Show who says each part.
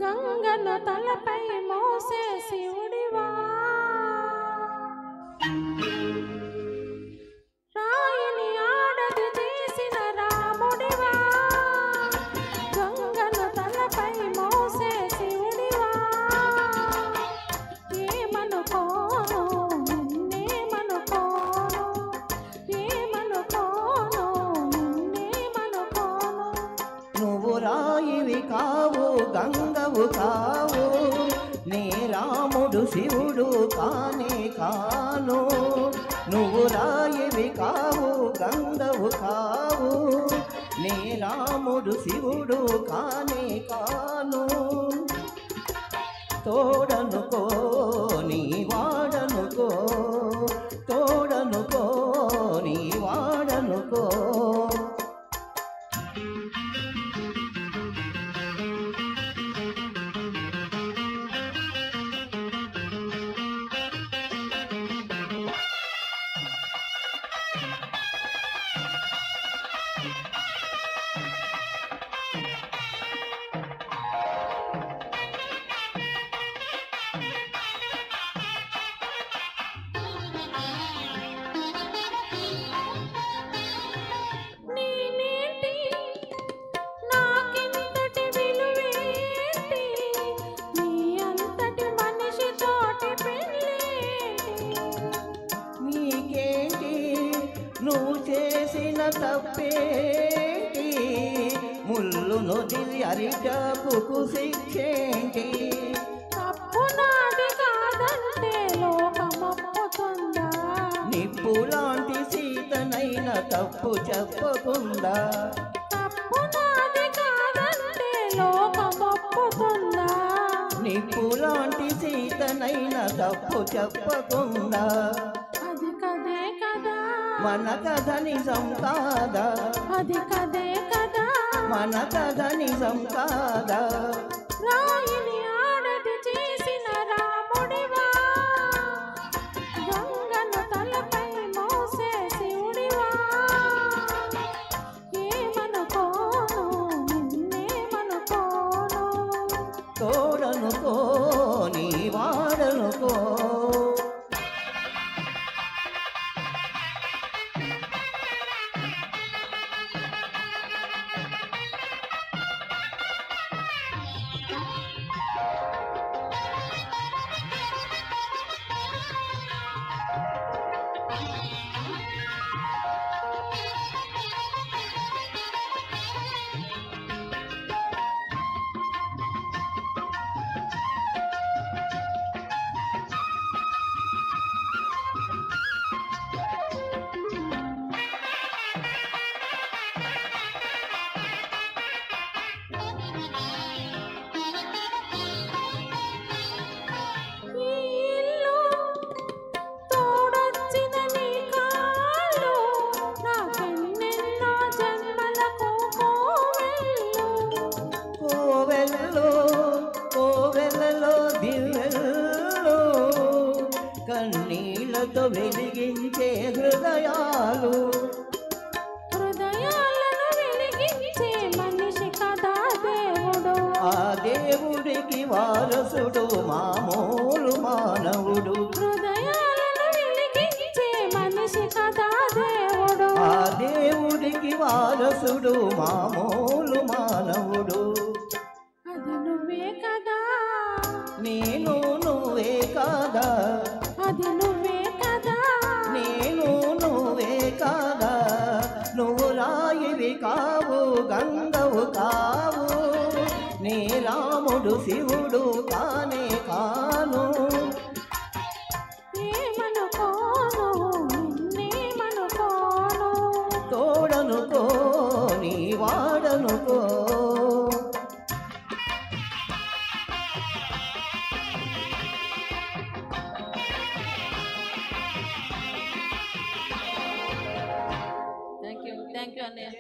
Speaker 1: గంగను తలపై మోసే శివుడివా, రాయిని ఆడది చేసిన రాముడివా. గంగను తలపై మోసే శివుడివా, ఏమనుకోను నిన్నేమనుకోను, ఏమనుకోను నిన్నేమనుకోను.
Speaker 2: నువ్వు రాయివి కావు గంగవు కావు, నీ రాముడు శివుడు కానే కాను. నువ్వు రాయివి కావు గంగవు కావు, నీ రాముడు శివుడు కానే కాను. తోడనుకో నీ వాడనుకో, తోడనుకో నీ వాడనుకో. నువ్వు చేసిన తప్పేంటి, ముళ్ళు నొదిలి అరిటాకుకు శిక్షేంటి.
Speaker 1: తప్పు నాది కాదంటే లోకమొప్పుతుందా,
Speaker 2: నిప్పు లాంటి సీతనైన తప్పు చెప్పకుండా.
Speaker 1: తప్పు నాది కాదంటే లోకమొప్పుతుందా,
Speaker 2: నిప్పు లాంటి సీతనైన తప్పు చెప్పకుండా.
Speaker 1: అది కదే కదా
Speaker 2: మన కథ నిజం కాదా,
Speaker 1: అది కదే కదా
Speaker 2: మన కథ నిజం కాదా.
Speaker 1: రాయిని ఆడది చేసిన రాముడివా, గంగను తలపై మోసే శివుడివా, ఏమనుకోను నిన్నేమనుకోను.
Speaker 2: తోడనుకో నీ వాడనుకో. కన్నీళ్లతో వెలిగించే హృదయాలు,
Speaker 1: హృదయాలను వెలిగించే మనిషి కదా దేవుడు.
Speaker 2: ఆ దేవుడికి వారసుడు మామూలు మానవుడు.
Speaker 1: హృదయాలను వెలిగించే మనిషి కదా దేవుడు.
Speaker 2: ఆ దేవుడికి వారసుడు మామూలు మానవుడు.
Speaker 1: అది నువ్వే కదా,
Speaker 2: నేను నువ్వే కాదా,
Speaker 1: అది నువ్వే కదా,
Speaker 2: నేను నువ్వే కాదా. నువ్వు రాయివి కావు గంగవు కావు, నీ రాముడు శివుడు కానే కాను.
Speaker 1: ఏమనుకోను నిన్నేమనుకోను.
Speaker 2: తోడనుకో నీ వాడనుకో.
Speaker 1: థ్యాంక్ యూ అన్నయ్య.